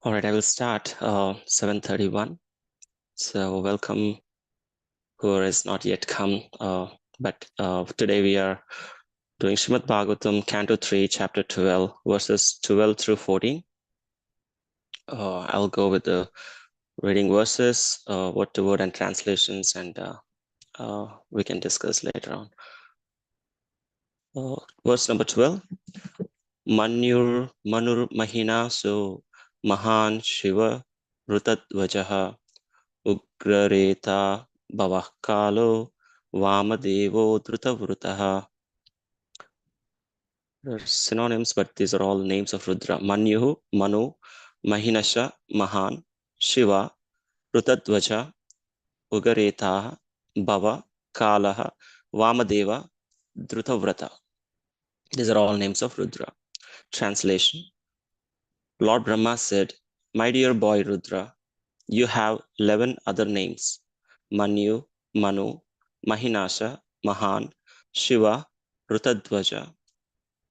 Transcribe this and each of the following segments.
All right, I will start 7:31. So welcome whoever has not yet come. But today we are doing Srimad Bhagavatam, Canto 3, Chapter 12, verses 12 through 14. I'll go with the reading verses, word to word and translations, and we can discuss later on. Verse number 12. Manur Mahina so Mahan Shiva Rutadvajaha Ugrareta Bhavakalo Vamadevo Drutavrutaha. There are synonyms, but these are all names of Rudra. Manyuhu, Manu, Mahinasha, Mahan, Shiva, Rutadvaja, Ugareta, Bhava, Kalaha, Vamadeva, Drutavrata. These are all names of Rudra. Translation. Lord Brahma said, "My dear boy Rudra, you have 11 other names. Manu, Manu, Mahinasha, Mahan, Shiva, Rutadvaja,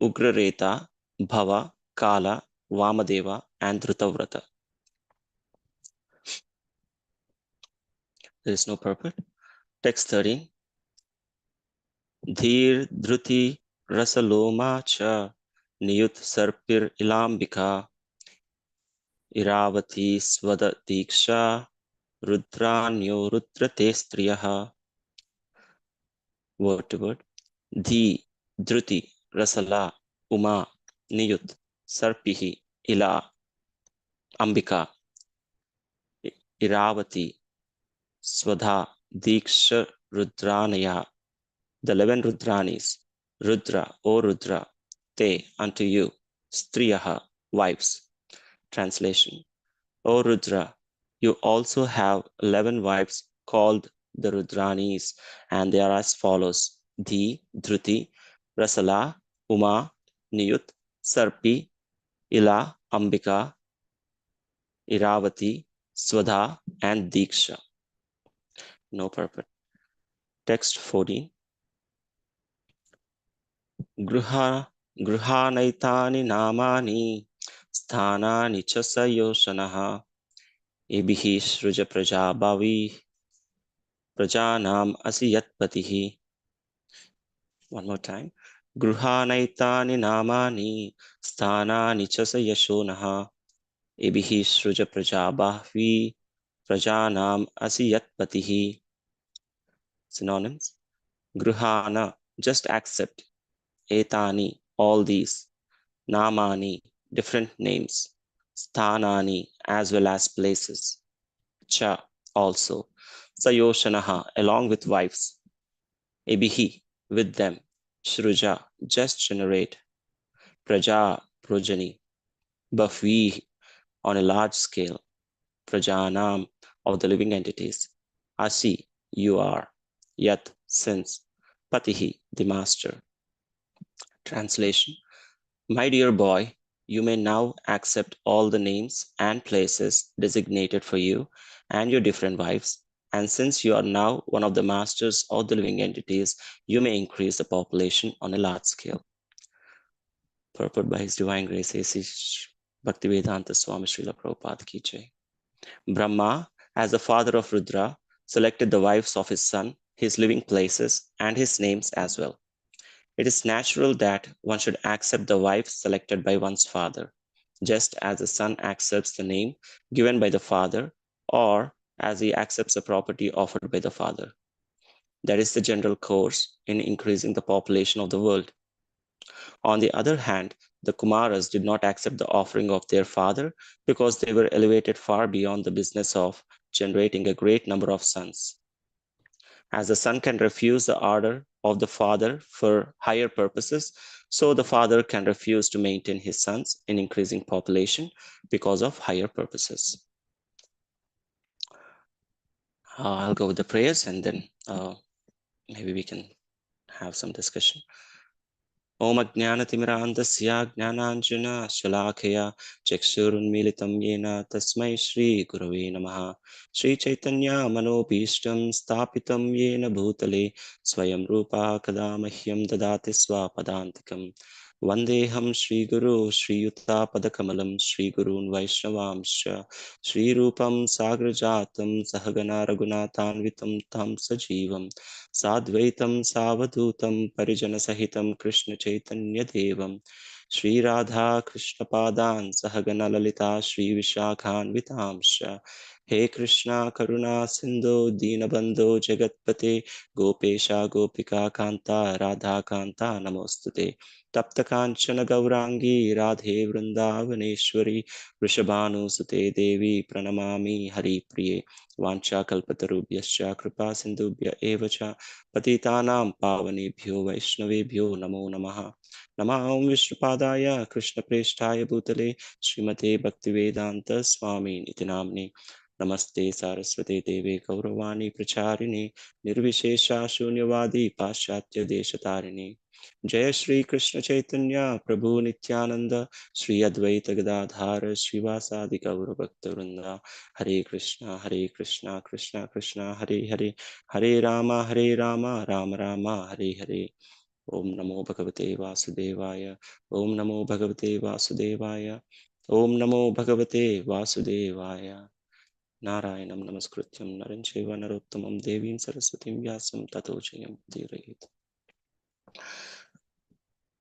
Ugrareta, Bhava, Kala, Vamadeva, and Drutavrata." There is no purport. Text 13. Dhir Dhruti Rasaloma Cha Niyut Sarpir Ilambika Iravati Svada Diksha Rudranyo Rudrate Striyaha. Word to word. Dhi, Dhruti, Rasala, Uma, Niyut, Sarpihi, Ila, Ambika, Iravati, Swadha, Diksha, Rudranaya. The 11 Rudranis, Rudra, O Rudra, Te, unto you, Striyaha, wives. Translation. O Rudra, you also have 11 wives called the Rudranis, and they are as follows: Dhi, Dhruti, Rasala, Uma, Niyut, Sarpi, Ila, Ambika, Iravati, Swadha, and Diksha. No purport. Text 14. Gruhanaitani namani sthanani cha sayoshanaha ebihi shruja prajabhavi prajanam asiyatpatihi. One more time. Gruhanaitani namani sthanani cha sayashonaha ebihi shruja prajabhavi prajanam asiyatpatihi. Synonyms. Gruhana, just accept. Etani, all these. Namani, different names. Sthanani, as well as places. Cha, also. Sayoshanaha, along with wives. Ebihi, with them. Shruja, just generate. Praja, progeny. Bhahvi, on a large scale. Prajanam, of the living entities. Asi, you are. Yat, since. Patihi, the master. Translation. My dear boy, you may now accept all the names and places designated for you and your different wives. And since you are now one of the masters of the living entities, you may increase the population on a large scale. Purport by His Divine Grace A.C. Bhaktivedanta Swami Srila Prabhupada Ki Jai. Brahma, as the father of Rudra, selected the wives of his son, his living places, and his names as well. It is natural that one should accept the wife selected by one's father, just as the son accepts the name given by the father, or as he accepts the property offered by the father. That is the general course in increasing the population of the world. On the other hand, the Kumaras did not accept the offering of their father because they were elevated far beyond the business of generating a great number of sons. As the son can refuse the order of the father for higher purposes, so the father can refuse to maintain his sons in increasing population because of higher purposes. I'll go with the prayers and then maybe we can have some discussion. Om Ajnanatimirandasya Jnananjana Shalakaya Chakshurunmilitam Yena Tasmai Shri Gurave Namaha. Shri Chaitanya Manobhishtam Stapitam Yena Bhutale Swayam Rupa Kadamahyam Dadati Swapadantikam Vandeham Shri Guru Shri Yuta Padakamalam Shri Gurun Vaishnavamsha Shri Rupam Sagrajatam Sahagana Raghunathanvitam Tam Sajivam Sadvaitam Savadutam Parijana Sahitam Krishna Chaitanya Devam Shri Radha Krishna Padan Sahagana Lalita Shri Vishakhan Vitamsha He Krishna Karuna Sindhu Dinabandho Jagatpate Gopesha Gopika Kanta Radha Kanta Namostute तप्त कांचन गौरांगी राधे वृंदावनेश्वरी वृषभानुसुते देवी प्रणमामि हरिप्रिये वाञ्छाकल्पतरुभ्यश्च कृपा सिन्धुभ्य एव च पतितानां पावनेभ्यो वैष्णवेभ्यो नमो नमः नमः ॐ विष्णुपादाय कृष्णप्रेष्ठाय भूतले श्रीमते भक्तिवेदान्त स्वामी इति नाम्ने नमस्ते सारस्वते देवे गौरवाणी प्रचारिणे निर्विशेषा शून्यवादी पाश्चात्य देशतारिणे जय श्री कृष्ण चैतन्य प्रभु नित्यानंद श्री अद्वैत गदाधार श्रीवासादि गौर भक्त वृंदा हरे कृष्णा कृष्णा कृष्णा हरे हरे हरे राम राम राम हरे हरे ओम नमो भगवते वासुदेवाय ओम नमो भगवते वासुदेवाय ओम नमो भगवते वासुदेवाय नारायणं नमस्कृत्यं नरं चैव नरोत्तमं देवीं सरस्वतीं व्यासं ततो जयमुदीरयेत्.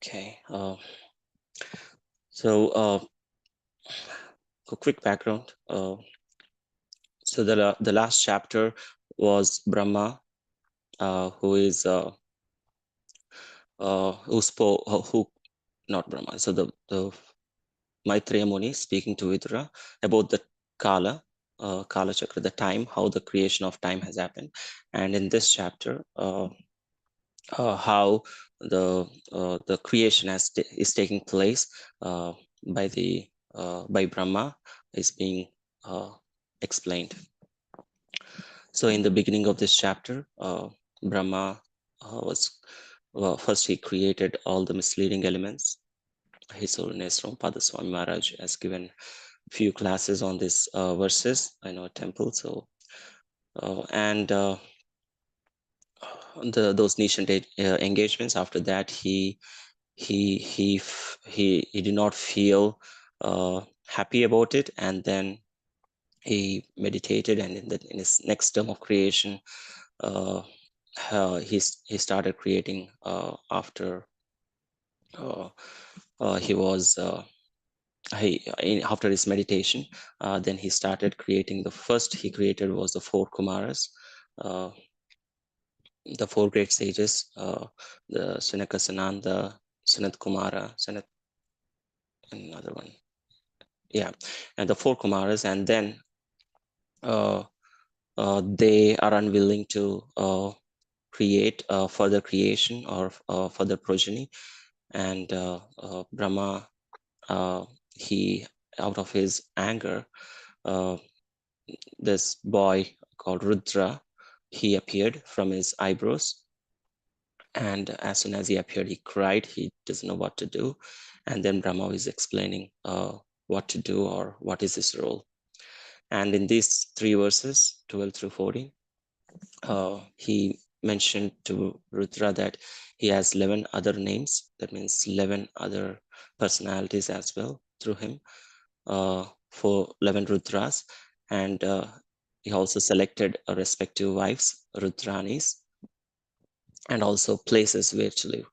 Okay. So, a quick background. So the last chapter was Brahma, who is who spoke who not Brahma. So the Maitreya Muni speaking to Vidura about the Kala, Kala Chakra, the time, how the creation of time has happened, and in this chapter, how the creation is taking place by by Brahma is being explained. So in the beginning of this chapter, Brahma was first he created all the misleading elements. His Holiness Rampada Swami Maharaj has given few classes on these verses. I know a temple, so and those niche engagements. After that, he did not feel happy about it, and then he meditated, and in his next term of creation, he started creating after he was after his meditation. Then he started creating. The first he created was the four Kumaras, uh, the four great sages, the Sanaka Sananda, Sanat Kumara, Sanat, another one, yeah, and the four Kumaras, and then they are unwilling to create further creation or further progeny, and Brahma, he, out of his anger, this boy called Rudra, he appeared from his eyebrows, and as soon as he appeared, he cried. He doesn't know what to do, and then Brahma is explaining what to do or what is his role. And in these three verses, 12 through 14, he mentioned to Rudra that he has 11 other names. That means 11 other personalities as well through him, for 11 Rudras. And he also selected respective wives, Rudranis, and also places where to live.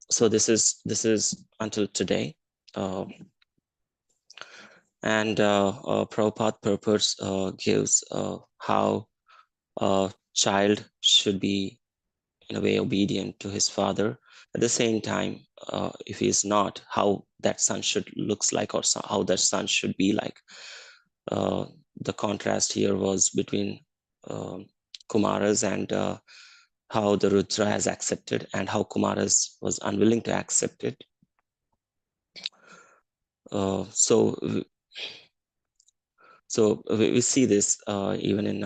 So this is until today. And Prabhupada purpose gives how a child should be in a way obedient to his father. At the same time, if he is not, how that son should looks like, or how that son should be like. The contrast here was between Kumaras and how the Rudra has accepted, and how Kumaras was unwilling to accept it. So we see this even in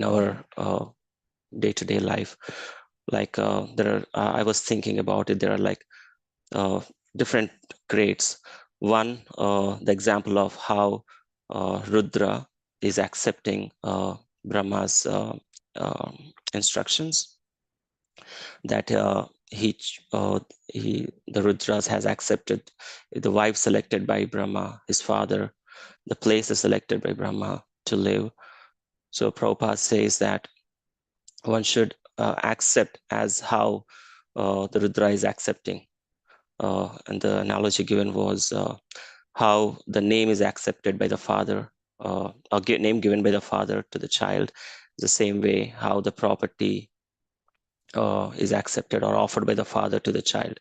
our day-to-day life. Like there are, I was thinking about it. There are like different grades. One, the example of how Rudra is accepting Brahma's instructions. that the Rudras has accepted the wife selected by Brahma, his father, the place is selected by Brahma to live. So Prabhupada says that one should accept as how the Rudra is accepting. And the analogy given was how the name is accepted by the father, name given by the father to the child, the same way how the property is accepted or offered by the father to the child.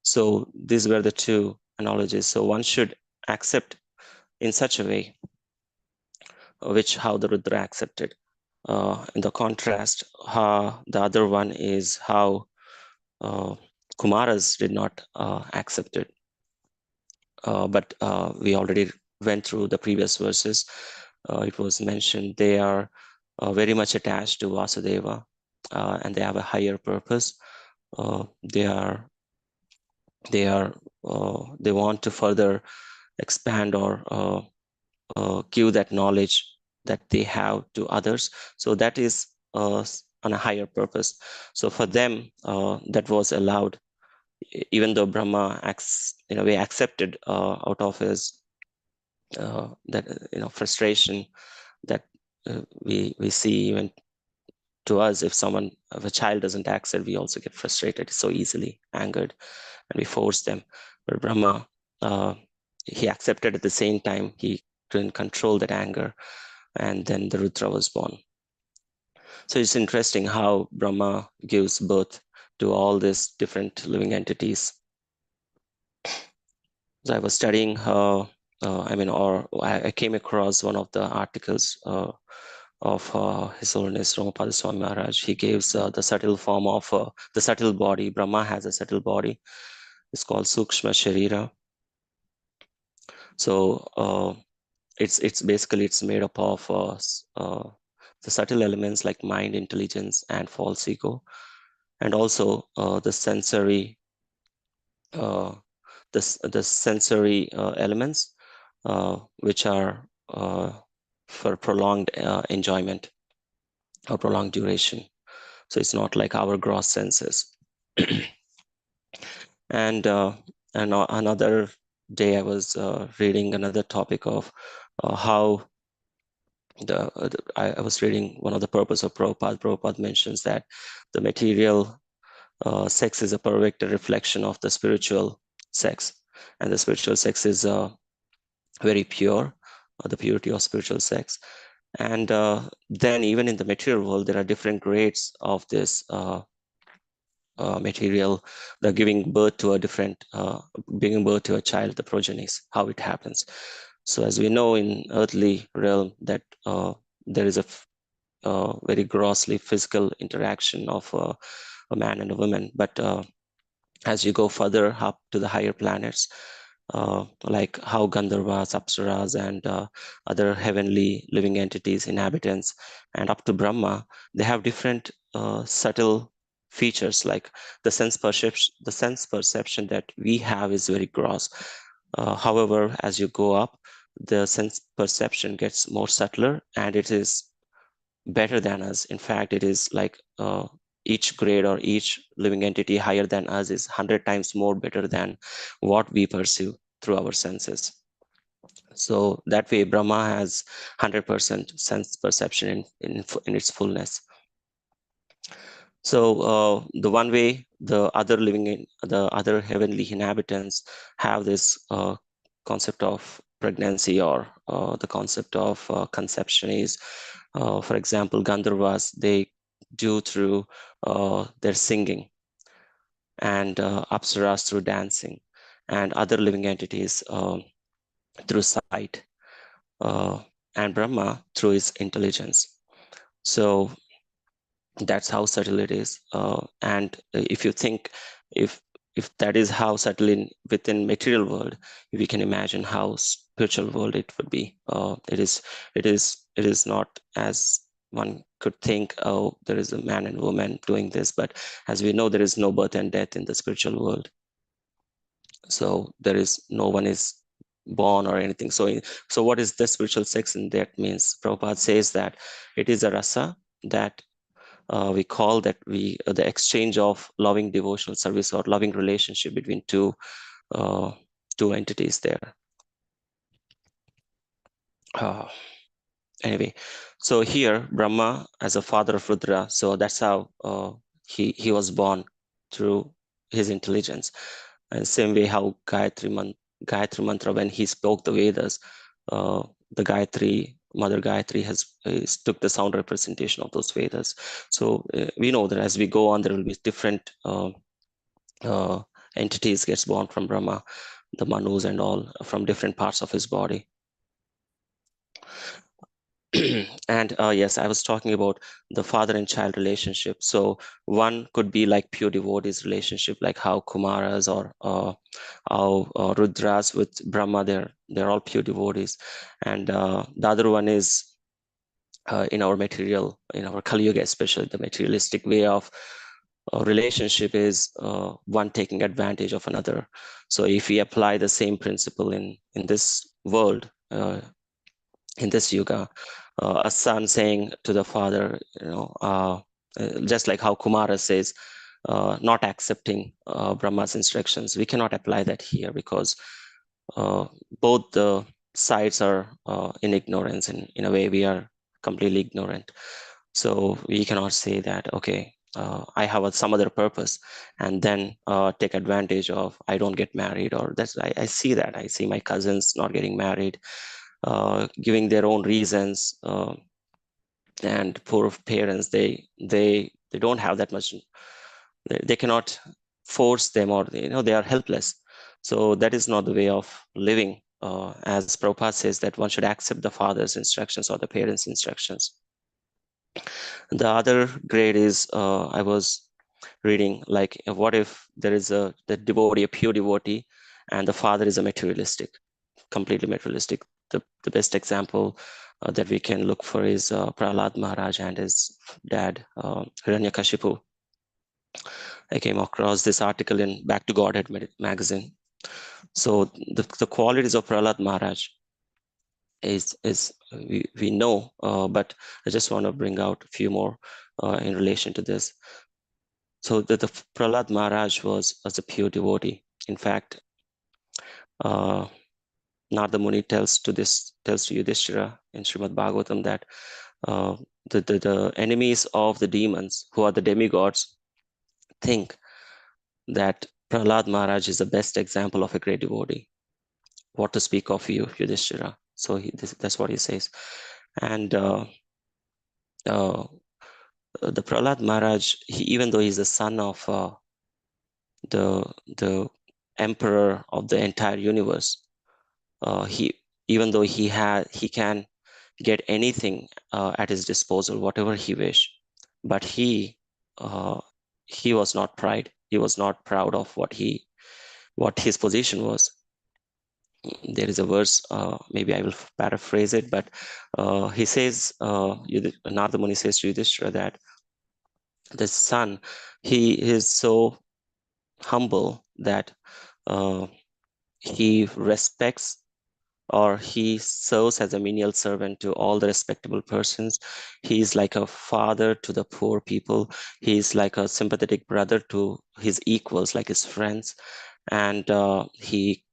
So these were the two analogies. So one should accept in such a way, which how the Rudra accepted. In the contrast, the other one is how Kumaras did not accept it. But we already went through the previous verses. It was mentioned they are very much attached to Vasudeva, and they have a higher purpose. They want to further expand or give that knowledge that they have to others. So that is on a higher purpose. So for them, that was allowed, even though Brahma in a way accepted out of his that frustration that we see even to us. If a child doesn't accept, we also get frustrated so easily, angered, and we force them. But Brahma, he accepted at the same time. He couldn't control that anger, and then the Rudra was born. So it's interesting how Brahma gives birth to all these different living entities. So I was studying I came across one of the articles of His Holiness Ramapada Swami Maharaj. He gives the subtle form of the subtle body. Brahma has a subtle body. It's called Sukshma Sharira. So it's basically made up of the subtle elements like mind, intelligence, and false ego, and also the sensory the sensory elements which are for prolonged enjoyment or prolonged duration. So it's not like our gross senses. And another day I was reading another topic of how I was reading one of the purpose of Prabhupada. Prabhupada mentions that the material sex is a perfect reflection of the spiritual sex, and the spiritual sex is very pure, the purity of spiritual sex. And then even in the material world, there are different grades of this material. They're giving birth to a child, the progenies, how it happens. So as we know in earthly realm that there is a very grossly physical interaction of a man and a woman. But as you go further up to the higher planets, like how Gandharvas, Apsaras, and other heavenly living entities, inhabitants, and up to Brahma, they have different subtle features. Like the sense perception that we have is very gross. However, as you go up, the sense perception gets more subtler, and it is better than us. In fact, it is like each grade or each living entity higher than us is 100 times more better than what we perceive through our senses. So that way, Brahma has 100% sense perception in its fullness. So the one way the other heavenly inhabitants have this concept of pregnancy or the concept of conception is, for example, Gandharvas, they do through their singing, and Apsaras through dancing, and other living entities through sight, uh, and Brahma through his intelligence. So that's how subtle it is. And if you think, if that is how subtle within material world, we can imagine how spiritual world it would be. It is not as one could think, oh, there is a man and woman doing this, but as we know, there is no birth and death in the spiritual world. So there is no one is born or anything. So what is the spiritual sex? And that means Prabhupada says that it is a rasa that we call that the exchange of loving devotional service or loving relationship between two entities there. Anyway, so here Brahma as a father of Rudra, so that's how he was born, through his intelligence. And same way how Gayatri mantra, when he spoke the Vedas, the Gayatri, Mother Gayatri took the sound representation of those Vedas. So we know that as we go on, there will be different entities gets born from Brahma, the Manus and all from different parts of his body. And yes, I was talking about the father and child relationship. So one could be like pure devotees relationship, like how Kumaras or how Rudras with Brahma, they're all pure devotees. And the other one is in our Kali Yuga, especially the materialistic way of relationship is one taking advantage of another. So if we apply the same principle in this world, in this yuga, a son saying to the father, just like how Kumara says, not accepting Brahma's instructions, we cannot apply that here because both the sides are in ignorance. In a way, we are completely ignorant. So we cannot say that, okay, I have some other purpose, and then take advantage of, I don't get married, or I see that. I see my cousins not getting married, giving their own reasons, and poor parents, they don't have that much. They cannot force them, or they are helpless. So that is not the way of living. As Prabhupada says, that one should accept the father's instructions or the parents' instructions. The other grade is, I was reading, like, what if there is the devotee, a pure devotee, and the father is a materialistic, completely materialistic. The best example that we can look for is Prahlad Maharaj and his dad, Hiranyakashipu. I came across this article in Back to Godhead magazine. So the qualities of Prahlad Maharaj is we know, but I just want to bring out a few more in relation to this. So the Prahlad Maharaj was a pure devotee. In fact, Narada Muni tells to Yudhishthira in Srimad Bhagavatam that the enemies of the demons, who are the demigods, think that Prahlad Maharaj is the best example of a great devotee. What to speak of you, Yudhishthira? So that's what he says. And the Prahlad Maharaj, even though he's the son of the emperor of the entire universe, even though he can get anything at his disposal, whatever he wish, but he was not pride. He was not proud of what his position was. There is a verse, maybe I will paraphrase it, but he says, Narada Muni says to Yudhishthira that the son, he is so humble that he respects, or he serves as a menial servant to all the respectable persons. He is like a father to the poor people. He is like a sympathetic brother to his equals, like his friends. And he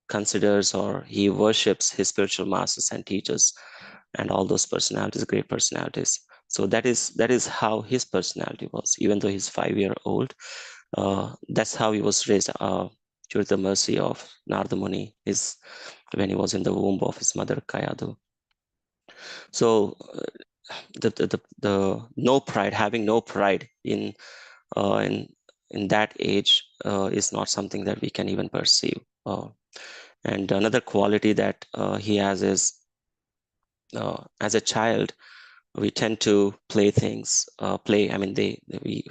considers, or he worships his spiritual masters and teachers and all those personalities, great personalities. So that is how his personality was. Even though he's 5-year-old, that's how he was raised, through the mercy of Narada Muni, when he was in the womb of his mother Kayadu. So the no pride, having no pride in that age is not something that we can even perceive. And another quality that he has is, as a child, we tend to play things, I mean,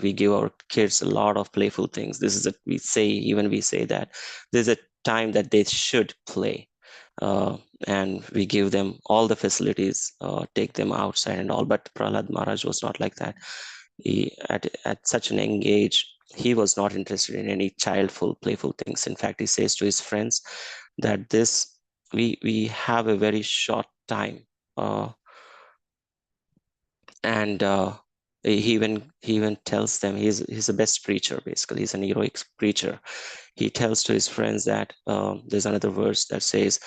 we give our kids a lot of playful things. We say that there's a time that they should play, and we give them all the facilities, take them outside and all. But Prahlad Maharaj was not like that. At such an young age, he was not interested in any childful, playful things. In fact, he says to his friends that we have a very short time, and he even tells them he's the best preacher. Basically, he's an heroic preacher. He tells to his friends that there's another verse that says,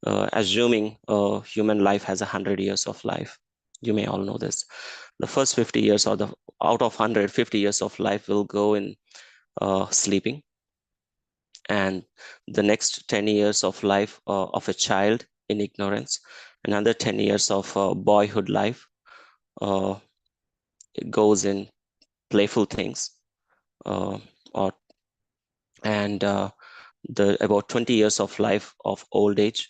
assuming human life has 100 years of life, you may all know this. The first 50 years, or the out of 150 years of life, will go in sleeping, and the next 10 years of life of a child in ignorance, another 10 years of boyhood life, uh, it goes in playful things, uh, or and the about 20 years of life of old age,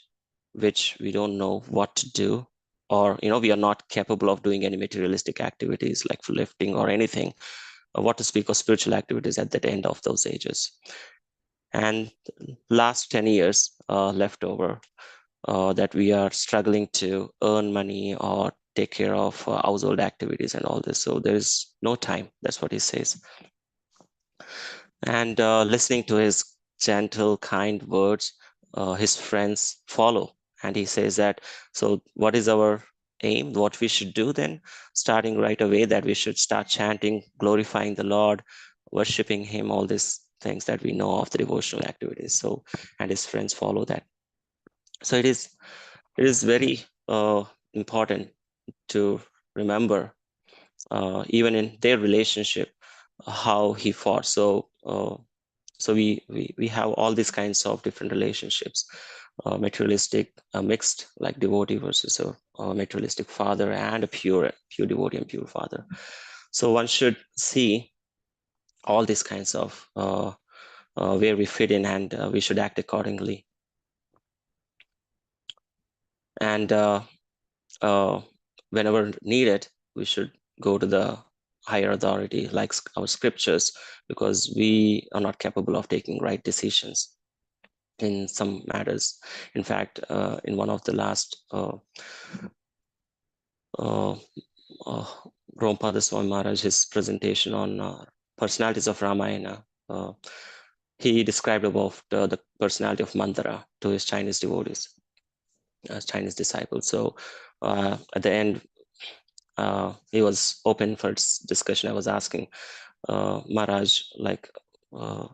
which we don't know what to do, or we are not capable of doing any materialistic activities like lifting or anything, what to speak of spiritual activities at that end of those ages. And last 10 years left over, that we are struggling to earn money or take care of household activities and all this. So there is no time. That's what he says. And listening to his gentle, kind words, his friends follow. And he says that, so what is our aim? What we should do then? Starting right away, that we should start chanting, glorifying the Lord, worshiping him, all these things that we know of the devotional activities. So, and his friends follow that. So it is very important to remember, even in their relationship, how he fought. So we have all these kinds of different relationships, materialistic, mixed, like devotee versus a materialistic father, and a pure devotee and pure father. So one should see all these kinds of where we fit in, and we should act accordingly. And whenever needed, we should go to the higher authority, like our scriptures, because we are not capable of taking right decisions in some matters. In fact, in one of the last Rompada Swami Maharaj, his presentation on personalities of Ramayana, he described about the personality of Mandara to his Chinese devotees, Chinese disciples. So at the end, he was open for discussion. I was asking Maharaj, like,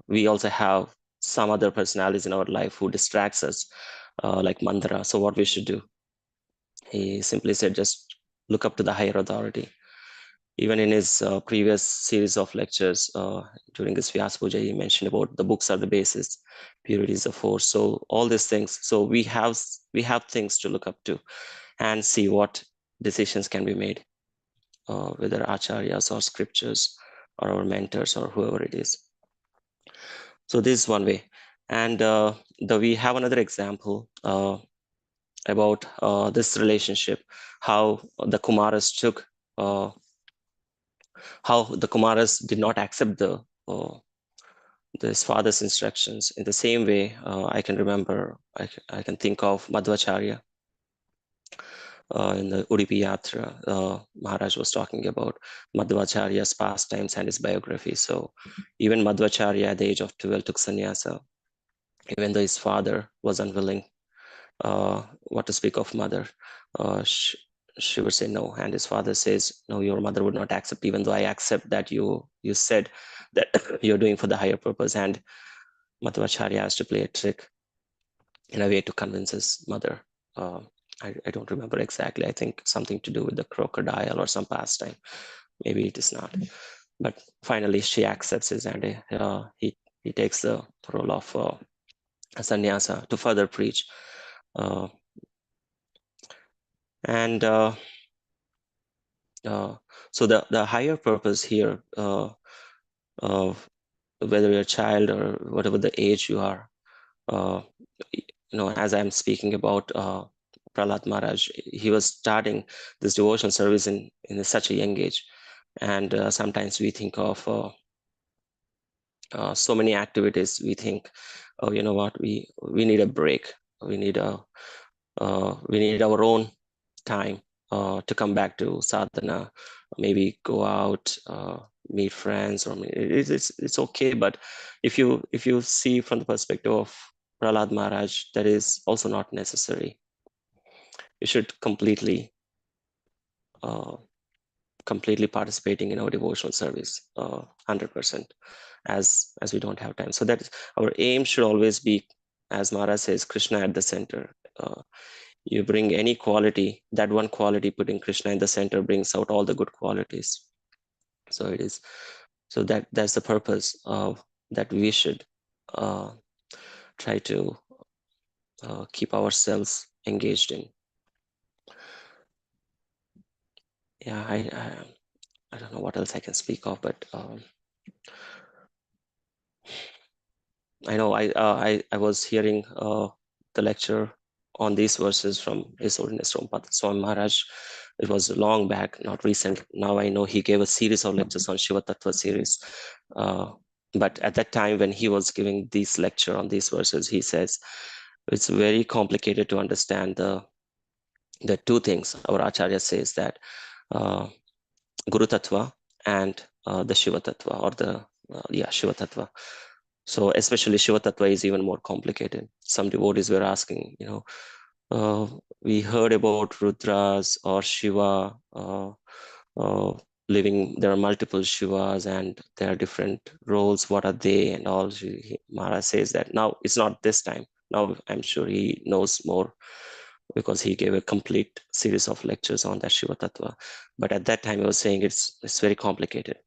we also have some other personalities in our life who distracts us, like Mandara. So what we should do? He simply said, just look up to the higher authority. Even in his previous series of lectures during his Vyas Puja, he mentioned about the books are the basis, purity is the force. So all these things. So we have things to look up to and see what decisions can be made, whether acharyas or scriptures or our mentors or whoever it is. So this is one way. And we have another example about this relationship, how the Kumaras took, how the Kumaras did not accept his father's instructions. In the same way, I can remember, I can think of Madhvacharya. In the Udupi Yatra, Maharaj was talking about Madhvacharya's pastimes and his biography. So even Madhvacharya at the age of 12 took sannyasa, even though his father was unwilling. What to speak of mother? She would say no, and his father says, no, your mother would not accept, even though I accept that you said that you're doing for the higher purpose. And Madhvacharya has to play a trick in a way to convince his mother. I don't remember exactly. I think something to do with the crocodile or some pastime. Maybe it is not. But finally, she accepts it, and he takes the role of a sannyasa to further preach. And so the higher purpose here, of whether you're a child or whatever the age you are, as I'm speaking about Prahlad Maharaj, he was starting this devotional service in such a young age. And sometimes we think of so many activities. We think, oh, you know what, we need a break. We need our own time to come back to sadhana, maybe go out, meet friends, or it's okay. But if you see from the perspective of Prahlad Maharaj, that is also not necessary. You should completely completely participating in our devotional service, 100%, as we don't have time. So that our aim should always be, as Maharaj says, Krishna at the center. You bring any quality, that one quality, putting Krishna in the center brings out all the good qualities. So it is, so that's the purpose of that we should try to keep ourselves engaged in. Yeah, I don't know what else I can speak of, but I know I was hearing the lecture on these verses from His Holiness Swami Maharaj. It was long back, not recent. Now I know he gave a series of lectures on Shiva Tattva series. But at that time when he was giving this lecture on these verses, he says it's very complicated to understand the two things. Our Acharya says that Guru Tattva and the Shiva Tattva, or the Shiva Tattva. So especially Shiva Tattva is even more complicated. Some devotees were asking, we heard about Rudras or Shiva living. There are multiple Shivas and there are different roles. What are they and all? Maharaj says that now it's not this time. Now I'm sure he knows more because he gave a complete series of lectures on that Shiva Tattva. But at that time, he was saying it's very complicated.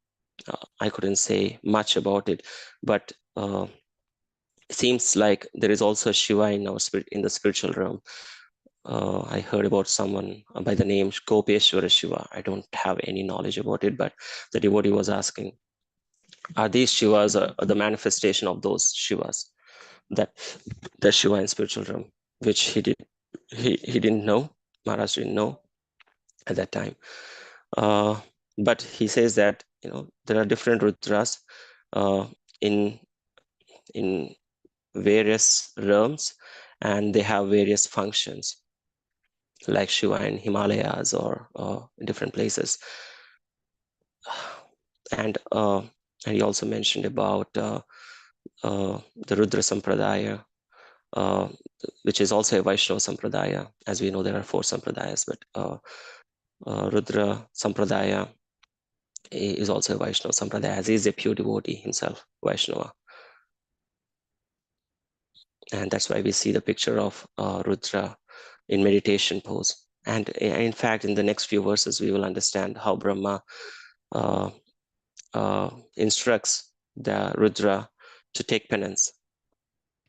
I couldn't say much about it, but it seems like there is also a Shiva in our spirit, in the spiritual realm. I heard about someone by the name Gopeshwara Shiva. I don't have any knowledge about it, but the devotee was asking, are these Shivas the manifestation of those Shivas? That the Shiva in spiritual realm, which he didn't know, Maharaj didn't know at that time. But he says that there are different Rudras in various realms, and they have various functions, like Shiva in Himalayas or different places. And he also mentioned about the Rudra Sampradaya, which is also a Vaishnava Sampradaya. As we know, there are 4 Sampradayas, but Rudra Sampradaya is also a Vaishnava Sampradaya, as he is a pure devotee himself, Vaishnava. And that's why we see the picture of Rudra in meditation pose. And in fact, in the next few verses, we will understand how Brahma instructs the Rudra to take penance,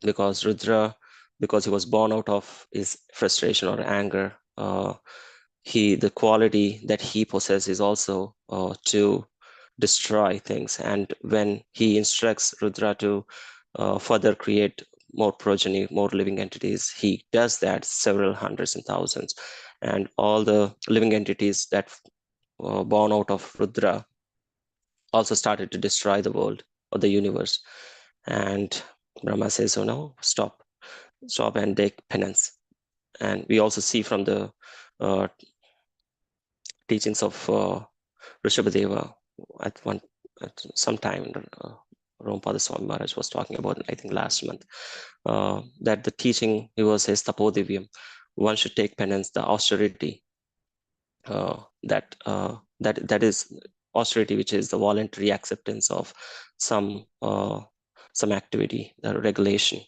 because Rudra, because he was born out of his frustration or anger, the quality that he possesses is also to destroy things. And when he instructs Rudra to further create more progeny, more living entities, he does that several hundreds and thousands. And all the living entities that born out of Rudra also started to destroy the world or the universe. And Brahma says, oh no, stop and take penance. And we also see from the teachings of Rishabhadeva at some time, Rompada Swami Maharaj was talking about, I think last month, that the teaching, he was his Tapodivyam, one should take penance, the austerity, that is austerity, which is the voluntary acceptance of some activity, the regulation.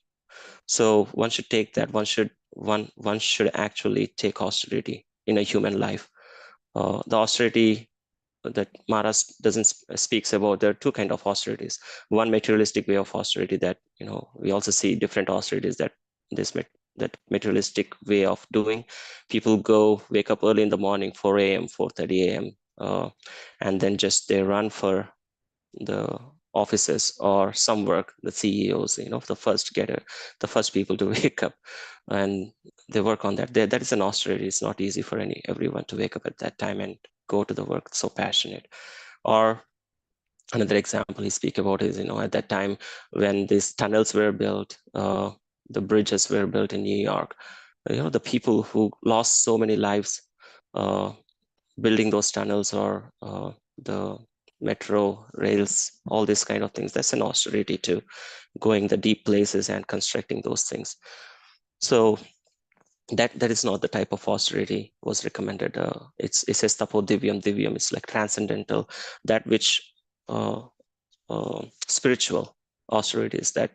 So one should take that. One should actually take austerity in a human life. The austerity that Maharaj doesn't speaks about, there are 2 kinds of austerities. One materialistic way of austerity that we also see different austerities, that that materialistic way of doing. People wake up early in the morning, 4 a.m., 4:30 a.m., and then just they run for the offices or some work, the CEOs, the first people to wake up, and they work on that. That is an austerity. It's not easy for everyone to wake up at that time and go to the work so passionate. Or another example he speak about is, at that time when these tunnels were built, the bridges were built in New York, the people who lost so many lives building those tunnels, or the metro rails, all these kind of things, that's an austerity too, going the deep places and constructing those things. So that is not the type of austerity was recommended. It says tapo divyam. Divyam is like transcendental, that which spiritual austerities, that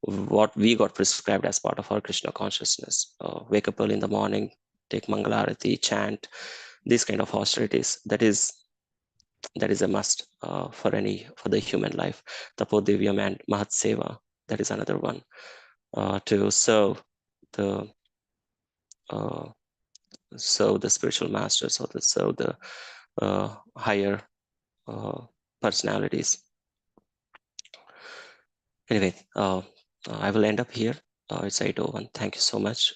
what we got prescribed as part of our Krishna consciousness. Wake up early in the morning, take Mangalarati, chant, these kind of austerities. That is a must for the human life. Tapo divyam and Mahat Seva, that is another one. To serve the uh, spiritual masters, or to serve the higher personalities. Anyway, I will end up here. It's 8:01. Thank you so much.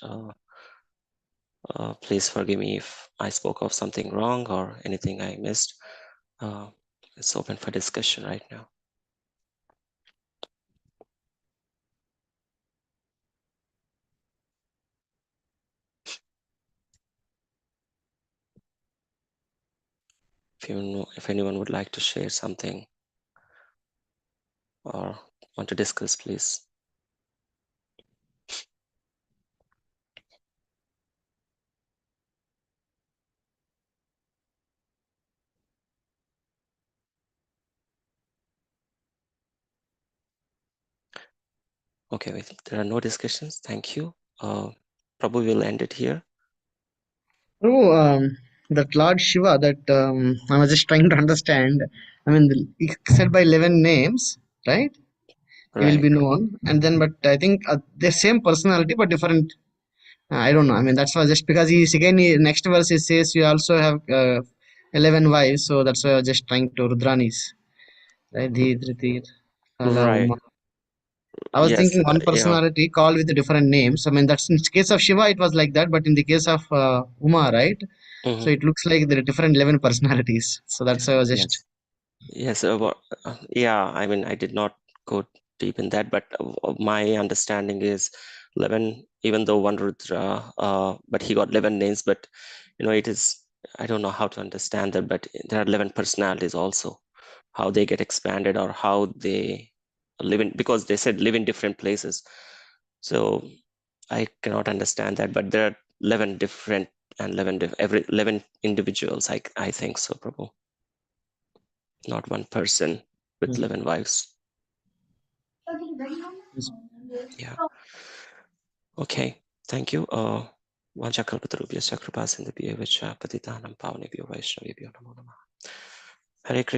Please forgive me if I spoke of something wrong or anything I missed. It's open for discussion right now. If anyone would like to share something or want to discuss, please. Okay, if there are no discussions, thank you. Prabhu will end it here. Oh, that Lord Shiva, that I was just trying to understand. I mean, he said by 11 names, right? He will Right. be known, and then, but I think the same personality but different. I don't know. I mean, that's why just because he's again next verse he says you also have 11 wives, so that's why I was just trying to Rudranis, right? Dhi, Dhriti, Kala, Right. Uma. I was Yes. thinking one Yeah. personality called with different names. I mean, that's in case of Shiva, it was like that, but in the case of Uma, right? So Mhm. it looks like there are different 11 personalities. So that's why I was just. Yes. Yes. Yeah. I mean, I did not go deep in that, but my understanding is 11. Even though one Rudra, but he got 11 names. But it is. I don't know how to understand that, but there are 11 personalities also. How they get expanded, or how they live in, because they said live in different places. So I cannot understand that, but there are 11 different and 11 individuals. I think so, Prabhu. Not one person with 11 wives. Yeah. Okay. Thank you. Vanchakalpatarubhyasya kripasindeebhyo vacha patitanam pavanebhyo vaishnavebhyo namo namah. Hare Krishna.